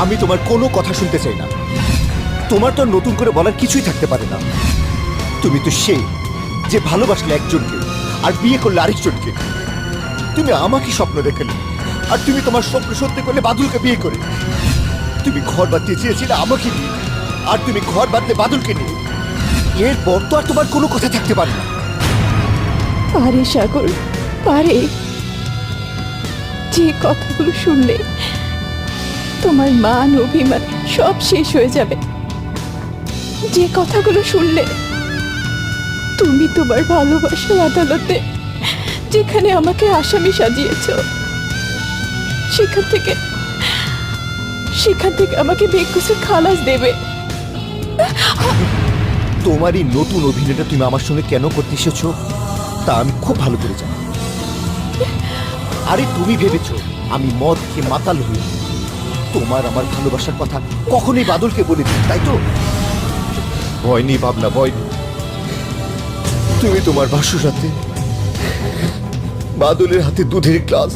আমি তোমার কোনো কথা শুনতে চাই না। তোমার তো নতুন করে বলার কিছুই থাকতে পারে না। তুমি তো সেই যে ভালোবাসলে একজনকে আর বিয়ে করলে আরেকজনকে। তুমি আমাকে স্বপ্ন দেখালে, আর তুমি তোমার স্বপ্ন সত্যি করলে বাদুলকে বিয়ে করে। তুমি ঘর বাঁধতে চেয়েছিলে আমাকে নিয়ে, আর তুমি ঘর বাঁধলে বাদুলকে নিয়ে। এরপর তো আর তোমার কোনো কথা থাকতে পারে না। পারে সাগর, পারে। যে কথাগুলো শুনলে তোমার মান অভিমান সব শেষ হয়ে যাবে। যে কথাগুলো শুনলে তুমি তোমার ভালোবাসার আদালতে যেখানে আমাকে আসামি সাজিয়েছ, সেখান থেকে আমাকে বেকুসে খালাস দেবে। তোমার এই নতুন অভিনয়টা তুমি আমার সঙ্গে কেন করতে এসেছো তা আমি খুব ভালো করে জানি। আরে তুমি ভেবেছো আমি মদ খেয়ে মাতাল হই তোমার আমার ভালোবাসার কথা কখনোই বাদলকে বলে দিই, তাই তো? ভয় নেই ভাবনা, ভয় নেই। তুমি তোমার ভাসুর সাথে বাদলের হাতে দুধের গ্লাস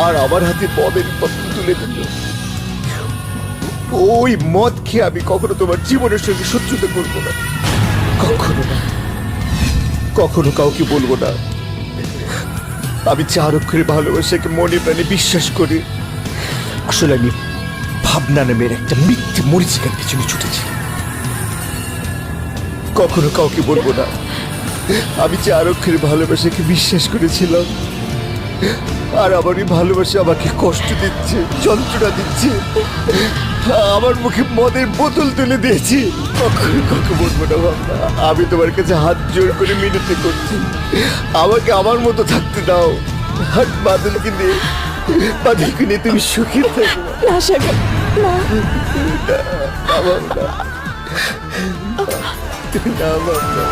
আর আমার হাতে মদের বোতল তুলে দিল। ওই মদ খেয়ে আমি কখনো তোমার জীবনের সঙ্গে শত্রুতা করবো না, কখনো না, কখনো কাউকে বলবো না। আমি 4 অক্ষরে ভালোবাসাকে মনে প্রাণে বিশ্বাস করি। আসলে আমি ভাবনা নামের একটা মিথ্যে মরিচিকার পিছনে ছুটেছি। কখনো কাউকে বলবো না আমি 4 অক্ষরে ভালোবাসাকে বিশ্বাস করেছিলাম, আর আমার এই ভালোবাসা আমাকে কষ্ট দিচ্ছে, যন্ত্রণা দিচ্ছে, আমার মুখে মদের বোতল তুলে দিয়েছি। কখনো কাউকে বলবো না ভাবনা। আমি তোমার কাছে হাত জোর করে মিনতি করছি, আমাকে আমার মতো থাকতে দাও। আর বাদলকে নিয়ে তুমি সুখী থাকো। না সাগর, না। ভাবনা, না ভাবনা।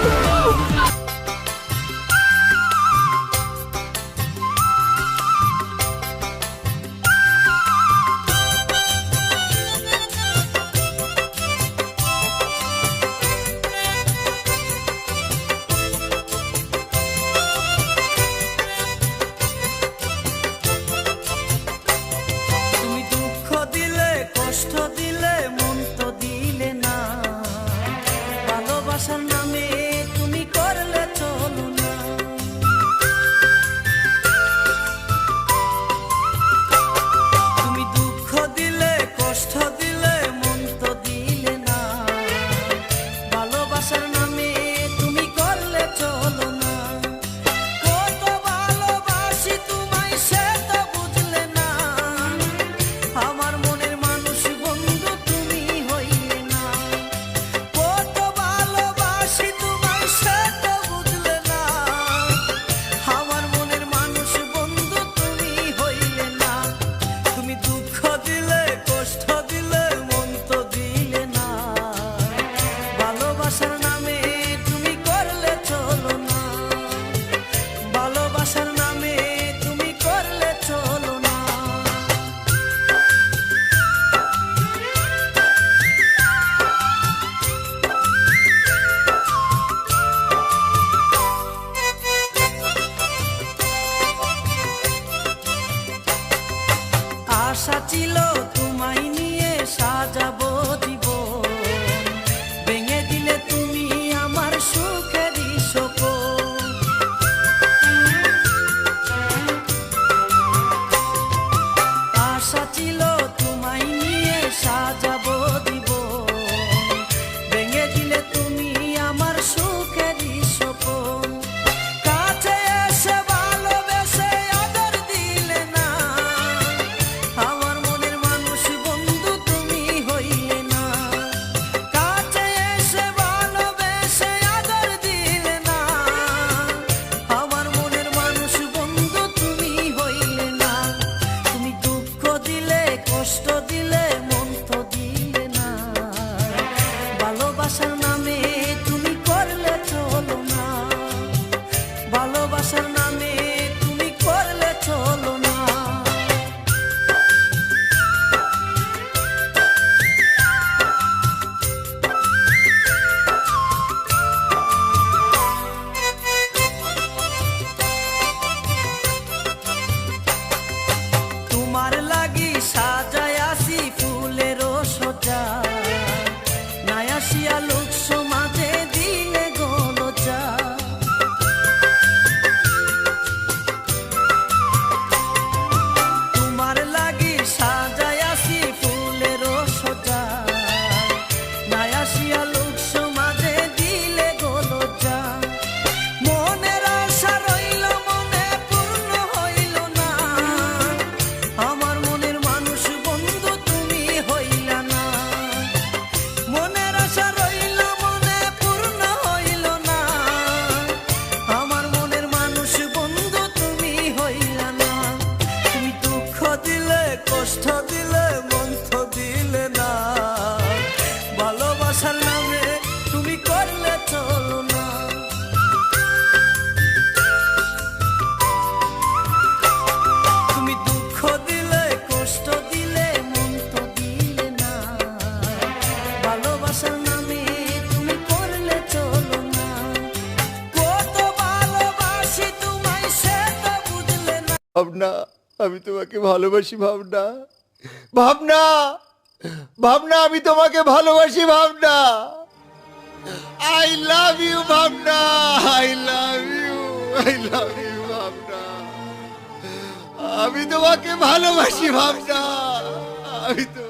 কষ্ট দিলে মন তো দিলে না, ভালোবাসার নামে তুমি করলে চলো না। তুমি দুঃখ দিলে কষ্ট দিলে মন তো দিলে না, ভালোবাসার নামে তুমি করলে চলো না। কত ভালোবাসি তোমায় সে তো বুঝলে না, আমার মনের মানুষ বন্ধু তুমি হইলে না। কত ভালোবাসি তোমায় সে তো বুঝলে না, আমার মনের মানুষ বন্ধু তুমি হইলে না। তুমি দুঃখ দিলে কষ্ট দিলে মন তো দিলে না, ভালোবাসার নামে তুমি করলে চলো না, ভালোবাসার নামে তুমি করলে চলো না। আশা ছিল তোমায় নিয়ে সাজাবো জীবন, ভেঙে দিলে তুমি আমার সুখেরই সপন। আশা ছিল তোমায় নিয়ে সাজাবো জীবন, ভেঙে দিলে তুমি আমার সুখেরই সপন। কাছে এসে ভালোবেসে আদর দিলে না, আমার মনের মানুষ বন্ধু তুমি হইলে না। কাছে এসে ভালোবেসে আদর দিলে না, আমার মনের মানুষ বন্ধু তুমি হইলে না। তুমি দুঃখ দিলে কষ্ট দিলে মন তো দিলে না, ভালোবাসার নামে তুমি করলে চলো না, ভালোবাসার নামে তুমি করলে চলো না। তোমার লাগি সাজ কষ্ট দিলে মন তো দিলে না, ভালোবাসার নামে তুমি করলে চলো না। তুমি দুঃখ দিলে কষ্ট দিলে মন তো দিলে না, ভালোবাসার নামে তুমি করলে চলো না। কত ভালোবাসি তোমায় সে তো বুঝলে না। ভাবনা, আমি তোমাকে ভালোবাসি ভাবনা। ভাবনা, ভাবনা, আমি তোমাকে ভালোবাসি Bhabna. I love you Bhabna, I love you, I love you Bhabna. আমি তোমাকে ভালোবাসি ভাবনা, আমি তোমাকে